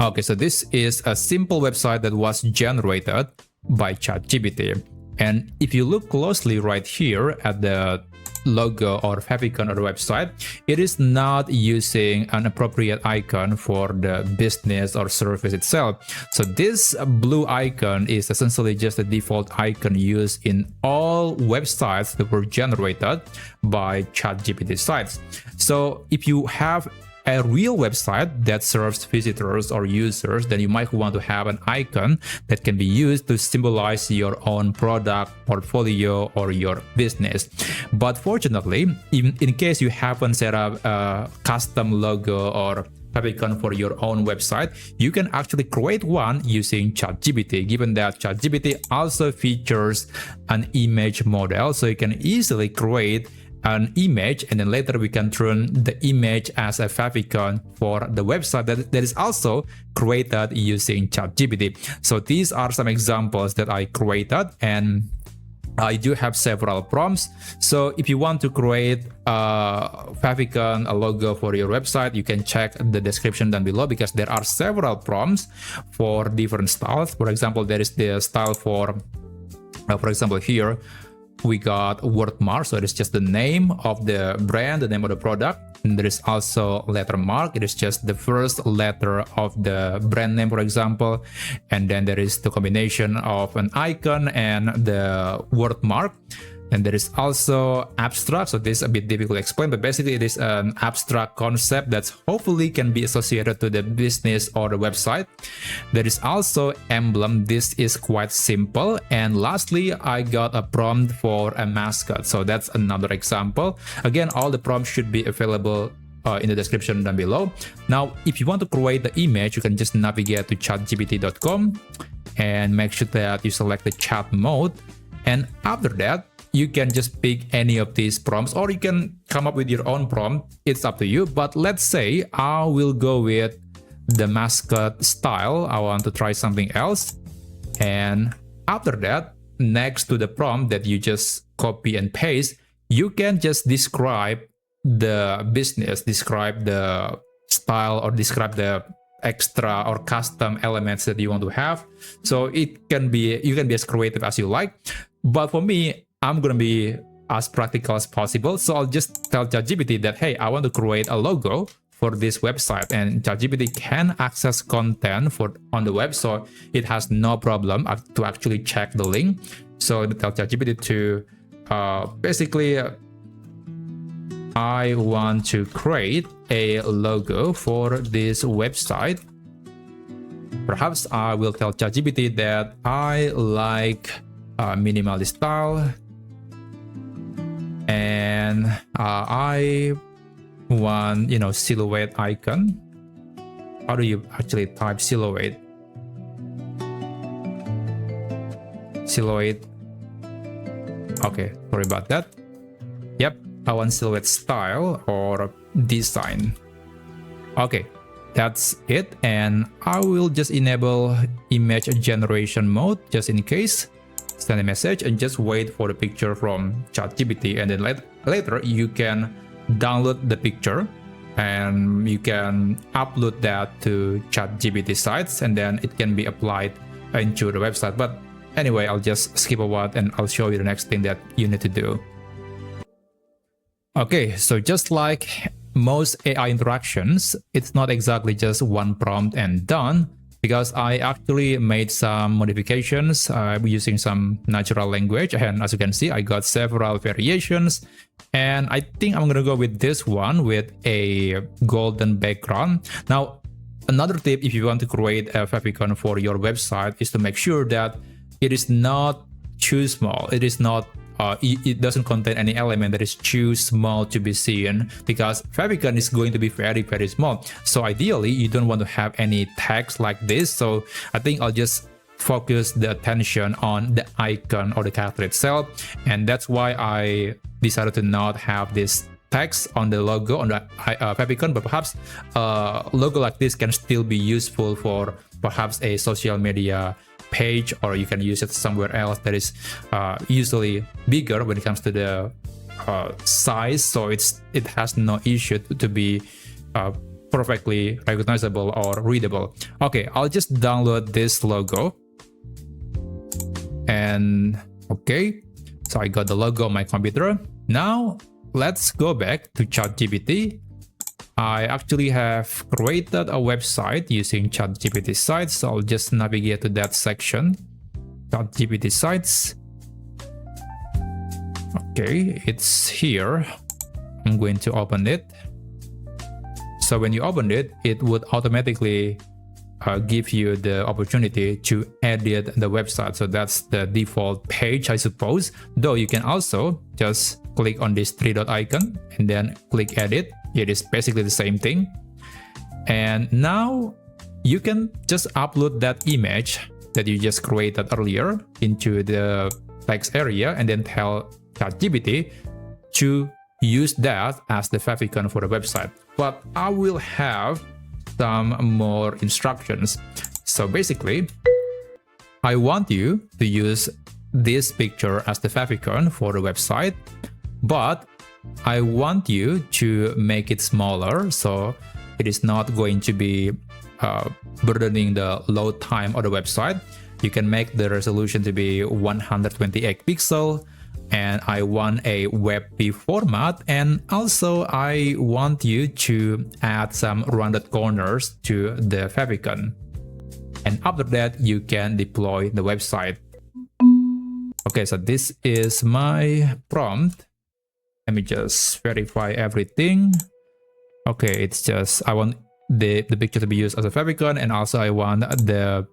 Okay, so this is a simple website that was generated by ChatGPT. And if you look closely right here at the logo or favicon of the website, it is not using an appropriate icon for the business or service itself. So this blue icon is essentially just a default icon used in all websites that were generated by ChatGPT sites. So if you have a real website that serves visitors or users, then you might want to have an icon that can be used to symbolize your own product, portfolio, or your business. But fortunately, even in case you haven't set up a custom logo or favicon for your own website, you can actually create one using ChatGPT, given that ChatGPT also features an image model, so you can easily create an image, and then later we can turn the image as a favicon for the website that is also created using ChatGPT. So these are some examples that I created, and I do have several prompts. So if you want to create a favicon, a logo for your website, you can check the description down below, because there are several prompts for different styles. For example, there is the style for example, here we got WORDMARK, so it is just the name of the brand, the name of the product. And there is also LETTERMARK, it is just the first letter of the brand name, for example. And then there is the combination of an icon and the WORDMARK. And there is also abstract, so this is a bit difficult to explain, but basically it is an abstract concept that hopefully can be associated to the business or the website. There is also emblem, this is quite simple. And lastly, I got a prompt for a mascot, so that's another example. Again, all the prompts should be available in the description down below. Now, if you want to create the image, you can just navigate to chatgpt.com and make sure that you select the chat mode. And after that, you can just pick any of these prompts, or you can come up with your own prompt. It's up to you. But let's say I will go with the mascot style. I want to try something else. And after that, next to the prompt that you just copy and paste, you can just describe the business, describe the style, or describe the extra or custom elements that you want to have. So it can be, you can be as creative as you like. But for me, I'm gonna be as practical as possible. So I'll just tell ChatGPT that, hey, I want to create a logo for this website, and ChatGPT can access content on the web, so it has no problem to actually check the link. So tell ChatGPT to basically, I want to create a logo for this website. Perhaps I will tell ChatGPT that I like minimalist style, and I want, silhouette icon. How do you actually type silhouette? Silhouette. Okay, sorry about that. Yep, I want silhouette style or design. Okay, that's it. And I will just enable image generation mode just in case. Send a message and just wait for the picture from ChatGPT, and then later you can download the picture and you can upload that to ChatGPT sites, and then it can be applied into the website. But anyway, I'll just skip a while and I'll show you the next thing that you need to do. Okay, so just like most AI interactions, it's not exactly just one prompt and done, because I actually made some modifications using some natural language. And as you can see, I got several variations. And I think I'm gonna go with this one with a golden background. Now, another tip if you want to create a favicon for your website is to make sure that it is not too small. It is not it doesn't contain any element that is too small to be seen, because favicon is going to be very, very small. So ideally, you don't want to have any text like this. So I think I'll just focus the attention on the icon or the character itself. And that's why I decided to not have this text on the logo on the favicon, but perhaps a logo like this can still be useful for perhaps a social media page, or you can use it somewhere else that is usually bigger when it comes to the size. So it has no issue to be perfectly recognizable or readable. Okay, I'll just download this logo. And okay, so I got the logo on my computer. Now let's go back to ChatGPT. I actually have created a website using ChatGPT sites, so I'll just navigate to that section. ChatGPT sites. Okay, it's here. I'm going to open it. So when you open it, it would automatically give you the opportunity to edit the website. So that's the default page, I suppose. Though you can also just click on this three dot icon and then click edit. It is basically the same thing. And now you can just upload that image that you just created earlier into the text area and then tell ChatGPT to use that as the favicon for the website. But I will have some more instructions. So basically, I want you to use this picture as the favicon for the website, but I want you to make it smaller, so it is not going to be burdening the load time of the website. You can make the resolution to be 128 pixels, and I want a WebP format, and also I want you to add some rounded corners to the favicon. And after that, you can deploy the website. Okay, so this is my prompt. Let me just verify everything. Okay, it's just I want the picture to be used as a favicon, and also I want the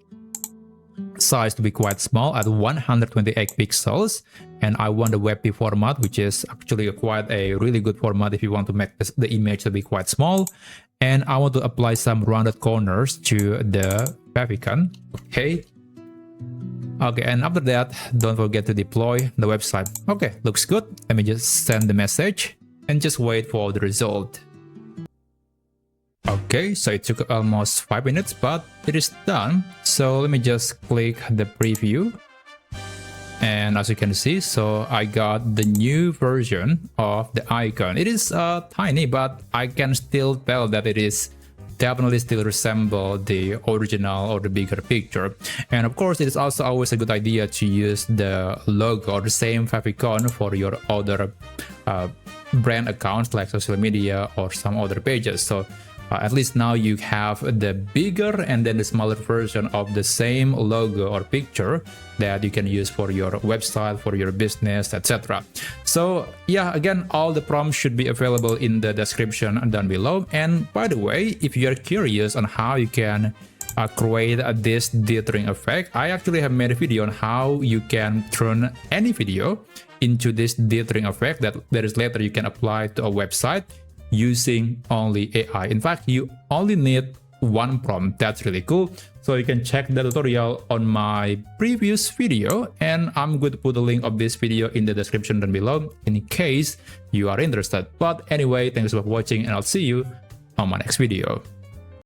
size to be quite small at 128 pixels, and I want the WebP format, which is actually quite a really good format if you want to make the image to be quite small. And I want to apply some rounded corners to the favicon. Okay, and after that, don't forget to deploy the website. Okay, looks good. Let me just send the message and just wait for the result. Okay, so it took almost 5 minutes, but it is done. So let me just click the preview. And as you can see, so I got the new version of the icon. It is tiny, but I can still tell that it is definitely still resemble the original or the bigger picture. And of course, it is also always a good idea to use the logo or the same favicon for your other brand accounts like social media or some other pages. So at least now you have the bigger and then the smaller version of the same logo or picture that you can use for your website, for your business, etc. So yeah, again, all the prompts should be available in the description down below. And by the way, if you're curious on how you can create this dithering effect, I actually have made a video on how you can turn any video into this dithering effect that is later you can apply to a website using only AI. In fact, you only need one prompt. That's really cool. So you can check the tutorial on my previous video, and I'm going to put the link of this video in the description down below in case you are interested. But anyway, thanks for watching, and I'll see you on my next video.